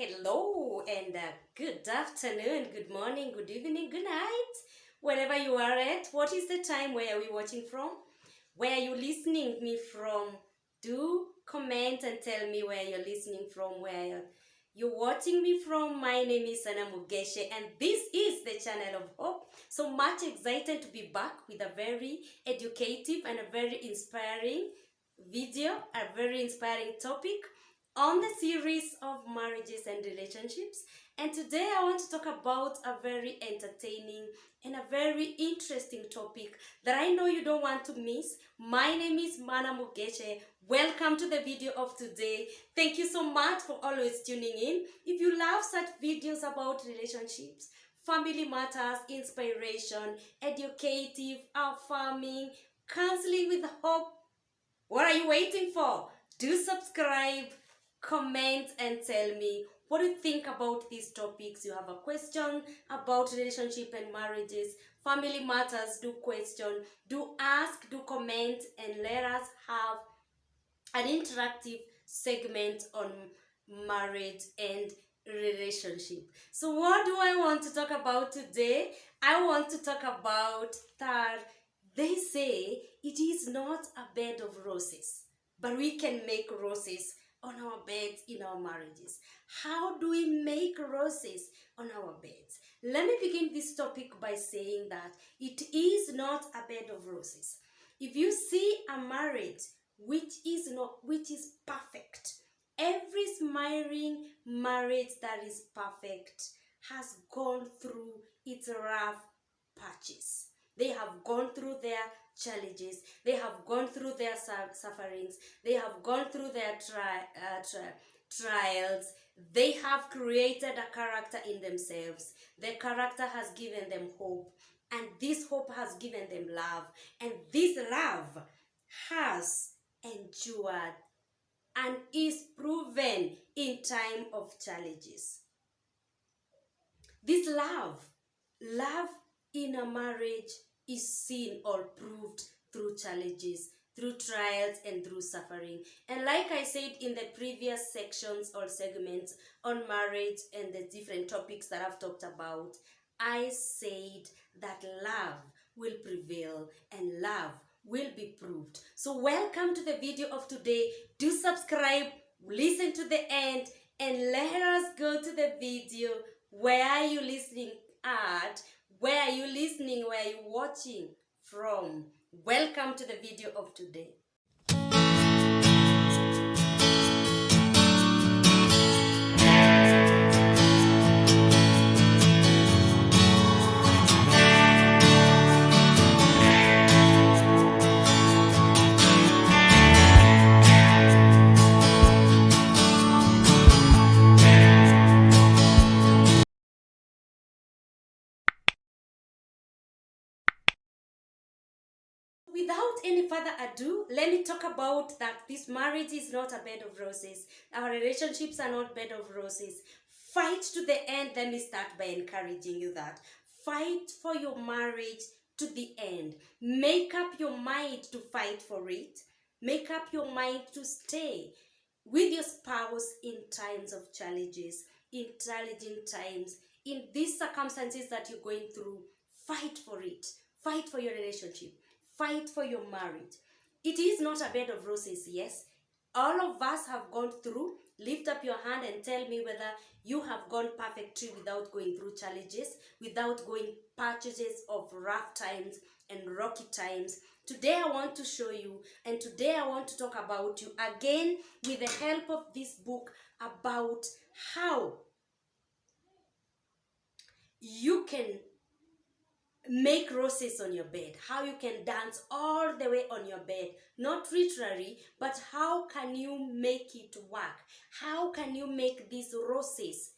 Hello and good afternoon, good morning, good evening, good night, wherever you are at. What is the time? Where are we watching from? Where are you listening me from? Do comment and tell me where you're listening from, where you're watching me from. My name is Sana Mugeshe and this is the channel of hope. So much excited to be back with a very educative and a very inspiring video, a very inspiring topic on the series of marriages and relationships. And today I want to talk about a very entertaining and a very interesting topic that I know you don't want to miss. My name is Mana Mugeshe. Welcome to the video of today. Thank you so much for always tuning in. If you love such videos about relationships, family matters, inspiration, educative, affirming, counseling with hope, what are you waiting for? Do subscribe, comment, and tell me what you think about these topics. You have a question about relationship and marriages, family matters, do question, do ask, do comment, and let us have an interactive segment on marriage and relationship. So what do I want to talk about today? I want to talk about that they say it is not a bed of roses, but we can make roses on our beds in our marriages. How do we make roses on our beds? Let me begin this topic by saying that it is not a bed of roses. If you see a marriage which is perfect, every smiling marriage that is perfect has gone through its rough patches. They have gone through their challenges. They have gone through their sufferings. They have gone through their trials. They have created a character in themselves. The character has given them hope. And this hope has given them love. And this love has endured and is proven in time of challenges. This love in a marriage is seen or proved through challenges, through trials, and through suffering. And like I said in the previous sections or segments on marriage and the different topics that I've talked about, I said that love will prevail and love will be proved. So welcome to the video of today. Do subscribe, listen to the end, and let us go to the video. Where are you listening at? Where are you listening? Where are you watching from? Welcome to the video of today. Without any further ado, let me talk about that this marriage is not a bed of roses. Our relationships are not bed of roses. Fight to the end. Let me start by encouraging you that. Fight for your marriage to the end. Make up your mind to fight for it. Make up your mind to stay with your spouse in times of challenges, in challenging times, in these circumstances that you're going through. Fight for it. Fight for your relationship. Fight for your marriage. It is not a bed of roses, yes. All of us have gone through. Lift up your hand and tell me whether you have gone perfectly without going through challenges, without going patches of rough times and rocky times. Today I want to show you, and today I want to talk about you again with the help of this book about how you can make roses on your bed, how you can dance all the way on your bed, not literally, but how can you make it work? How can you make these roses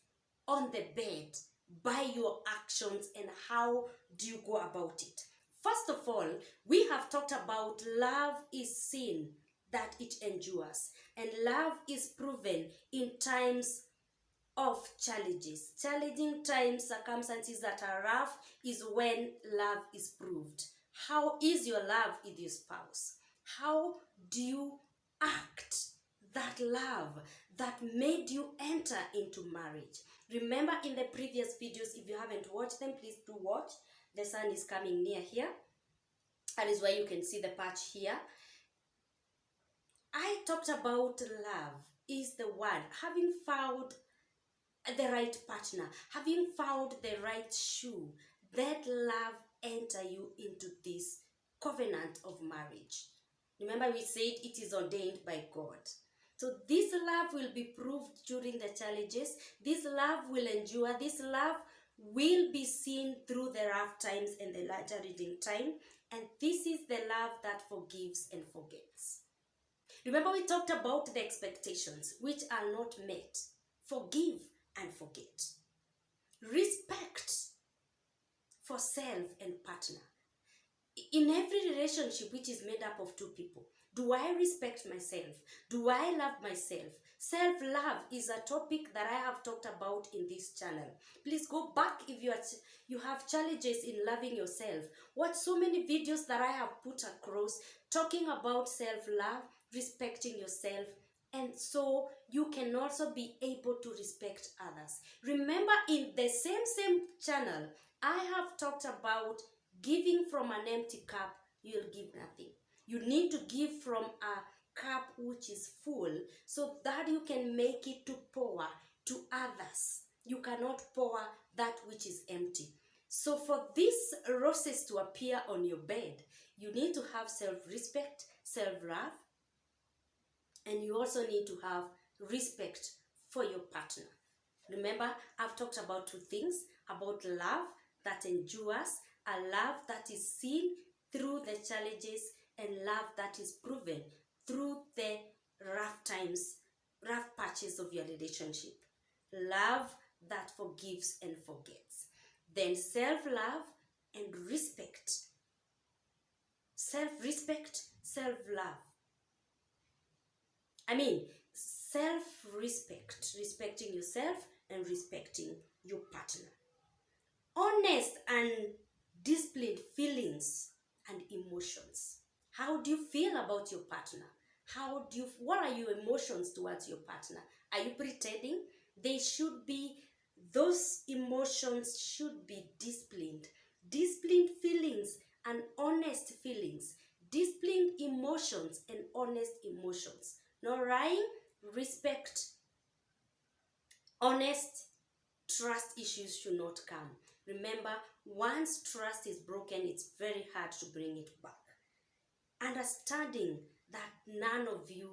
on the bed by your actions, and how do you go about it? First of all, we have talked about love is seen that it endures, and love is proven in times of challenges. Challenging times, circumstances that are rough is when love is proved. How is your love with your spouse? How do you act that love that made you enter into marriage. Remember in the previous videos, if you haven't watched them, please do watch. The sun is coming near here. That is why you can see the patch here. I talked about love is the one, having found the right partner, having found the right shoe, that love enter you into this covenant of marriage. Remember we said it is ordained by God. So this love will be proved during the challenges. This love will endure. This love will be seen through the rough times and the challenging time. And this is the love that forgives and forgets. Remember we talked about the expectations which are not met. Forgive and forget. Respect for self and partner. In every relationship which is made up of two people, do I respect myself? Do I love myself? Self-love is a topic that I have talked about in this channel. Please go back if you have challenges in loving yourself. Watch so many videos that I have put across talking about self-love, respecting yourself, and so you can also be able to respect others. Remember in the same channel, I have talked about giving from an empty cup, you'll give nothing. You need to give from a cup which is full so that you can make it to pour to others. You cannot pour that which is empty. So for these roses to appear on your bed, you need to have self-respect, self-love, and you also need to have respect for your partner. Remember, I've talked about two things, about love that endures, a love that is seen through the challenges, and love that is proven through the rough times, rough patches of your relationship. Love that forgives and forgets. Then self-love and respect. Self-respect, self-love. Self-respect, respecting yourself and respecting your partner. Honest and disciplined feelings and emotions. How do you feel about your partner? What are your emotions towards your partner? Are you pretending? Those emotions should be disciplined. Disciplined feelings and honest feelings. Disciplined emotions and honest emotions. No lying, respect, honest, trust issues should not come. Remember, once trust is broken, it's very hard to bring it back. Understanding that none of you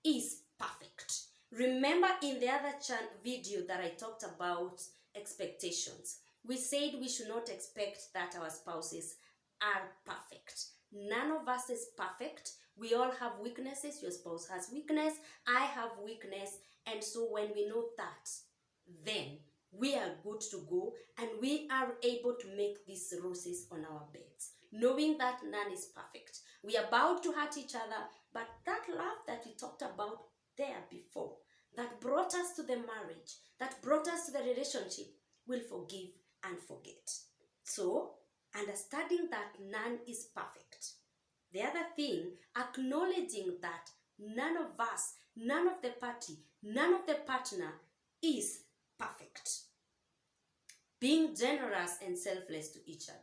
is perfect. Remember in the other video that I talked about expectations, we said we should not expect that our spouses are perfect. None of us is perfect. We all have weaknesses. Your spouse has weakness. I have weakness. And so when we know that, then we are good to go and we are able to make these roses on our beds, knowing that none is perfect. We are bound to hurt each other, but that love that we talked about there before, that brought us to the marriage, that brought us to the relationship, will forgive and forget. So, understanding that none is perfect. The other thing, acknowledging that none of us, none of the party, none of the partner is perfect. Being generous and selfless to each other.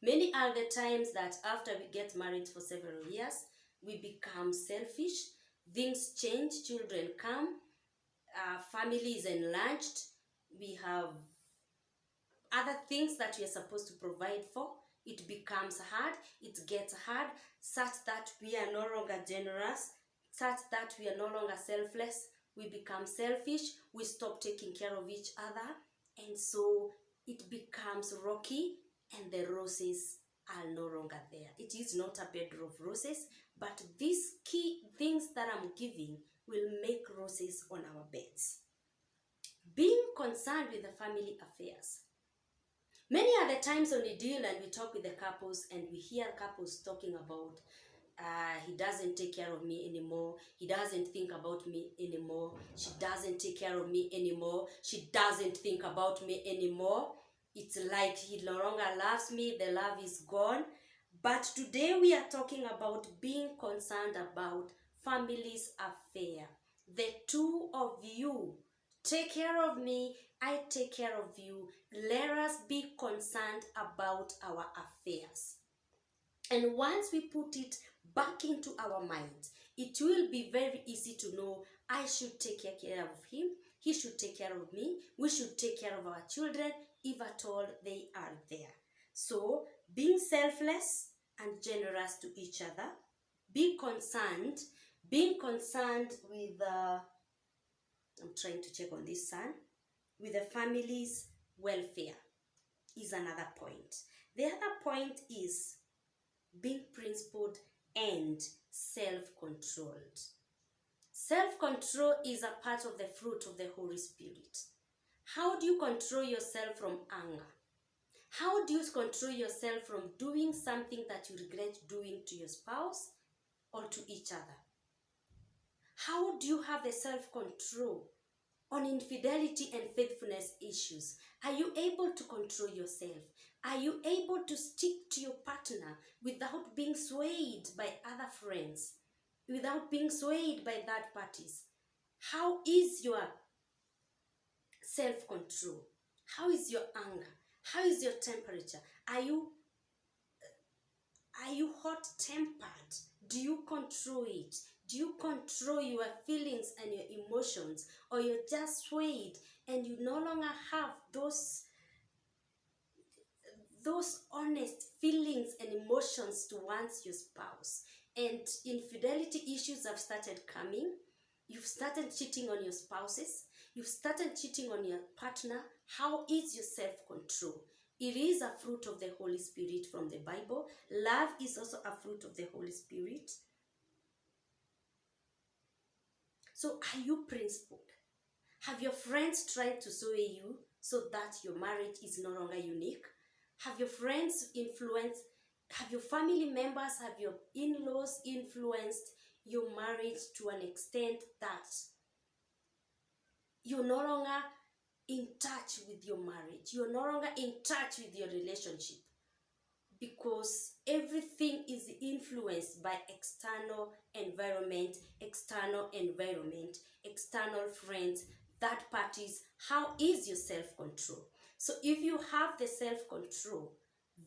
Many are the times that after we get married for several years, we become selfish. Things change, children come, family is enlarged, we have other things that we are supposed to provide for. It becomes hard, it gets hard, such that we are no longer generous, such that we are no longer selfless. We become selfish, we stop taking care of each other, and so it becomes rocky and the roses are no longer there. It is not a bed of roses, but these key things that I'm giving will make roses on our beds. Being concerned with the family affairs. Many are the times when we deal and we talk with the couples and we hear couples talking about he doesn't take care of me anymore, he doesn't think about me anymore, she doesn't take care of me anymore, she doesn't think about me anymore. It's like he no longer loves me, the love is gone. But today we are talking about being concerned about family's affair. The two of you. Take care of me, I take care of you. Let us be concerned about our affairs. And once we put it back into our minds, it will be very easy to know I should take care of him, he should take care of me, we should take care of our children if at all they are there. So, being selfless and generous to each other, being concerned with I'm trying to check on this son, with the family's welfare is another point. The other point is being principled and self-controlled. Self-control is a part of the fruit of the Holy Spirit. How do you control yourself from anger? How do you control yourself from doing something that you regret doing to your spouse or to each other? How do you have the self-control on infidelity and faithfulness issues? Are you able to control yourself? Are you able to stick to your partner without being swayed by other friends, without being swayed by third parties? How is your self-control? How is your anger? How is your temperature? Are you hot-tempered? Do you control it? Do you control your feelings and your emotions? Or you're just swayed and you no longer have those honest feelings and emotions towards your spouse? And infidelity issues have started coming. You've started cheating on your spouses. You've started cheating on your partner. How is your self-control? It is a fruit of the Holy Spirit from the Bible. Love is also a fruit of the Holy Spirit. So are you principled? Have your friends tried to sway you so that your marriage is no longer unique? Have your friends influenced, have your family members, have your in-laws influenced your marriage to an extent that you're no longer in touch with your marriage? You're no longer in touch with your relationship because everything is influenced by external environment, external friends, third parties. How is your self-control? So if you have the self-control,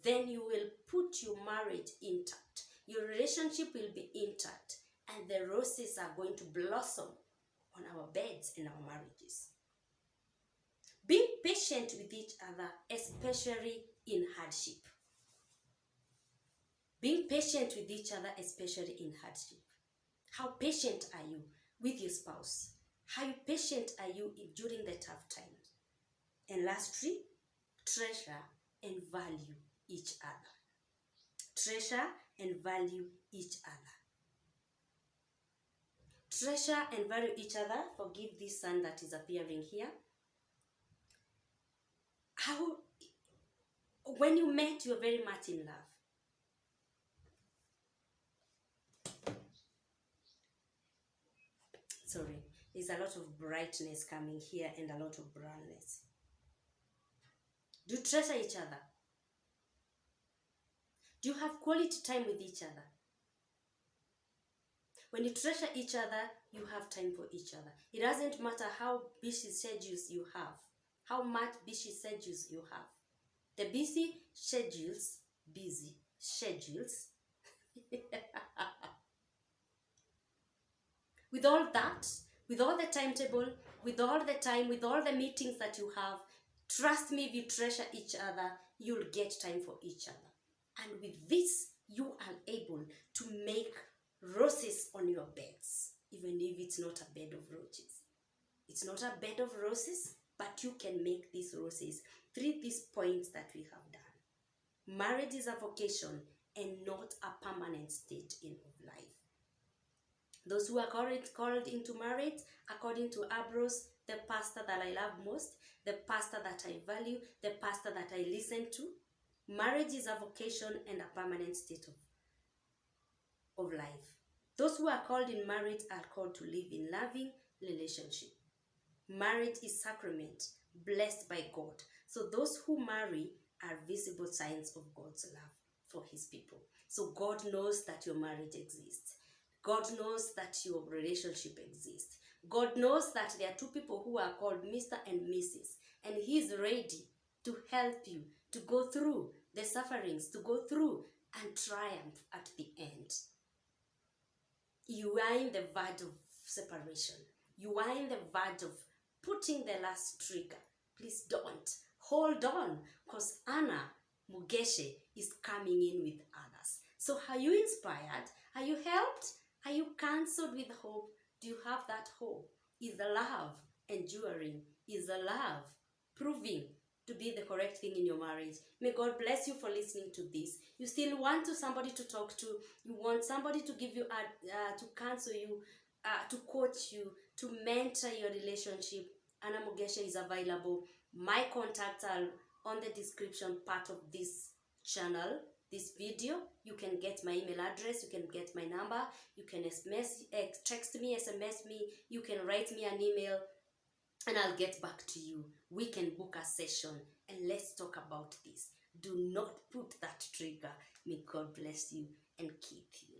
then you will put your marriage intact. Your relationship will be intact, and the roses are going to blossom on our beds and our marriages. Being patient with each other, especially in hardship. Being patient with each other, especially in hardship. How patient are you with your spouse? How patient are you during the tough times? And lastly, treasure and value each other. Treasure and value each other. Treasure and value each other. Forgive this sun that is appearing here. How, when you met, you're very much in love. Sorry, there's a lot of brightness coming here and a lot of brownness. Do you treasure each other? Do you have quality time with each other? When you treasure each other, you have time for each other. It doesn't matter how busy schedules you have, how much busy schedules you have. The busy schedules, with all that, with all the timetable, with all the time, with all the meetings that you have, trust me, if you treasure each other, you'll get time for each other. And with this, you are able to make roses on your beds, even if it's not a bed of roses. It's not a bed of roses, but you can make these roses through these points that we have done. Marriage is a vocation and not a permanent state of life. Those who are called into marriage, according to Ambrose, the pastor that I love most, the pastor that I value, the pastor that I listen to, marriage is a vocation and a permanent state of life. Those who are called in marriage are called to live in loving relationship. Marriage is sacrament, blessed by God. So those who marry are visible signs of God's love for his people. So God knows that your marriage exists. God knows that your relationship exists. God knows that there are two people who are called Mr. and Mrs. And He's ready to help you to go through the sufferings, to go through and triumph at the end. You are in the verge of separation. You are in the verge of putting the last trigger. Please don't. Hold on, because Anna Mugeshe is coming in with others. So are you inspired? Are you helped? Are you cancelled with hope? Do you have that hope? Is the love enduring? Is the love proving to be the correct thing in your marriage? May God bless you for listening to this. You still want somebody to talk to. You want somebody to give you, to counsel you, to coach you, to mentor your relationship. Anna Mugeshe is available. My contacts are on the description part of this channel, this video. You can get my email address, you can get my number, you can SMS, text me, SMS me, you can write me an email, and I'll get back to you. We can book a session and let's talk about this. Do not put that trigger. May God bless you and keep you.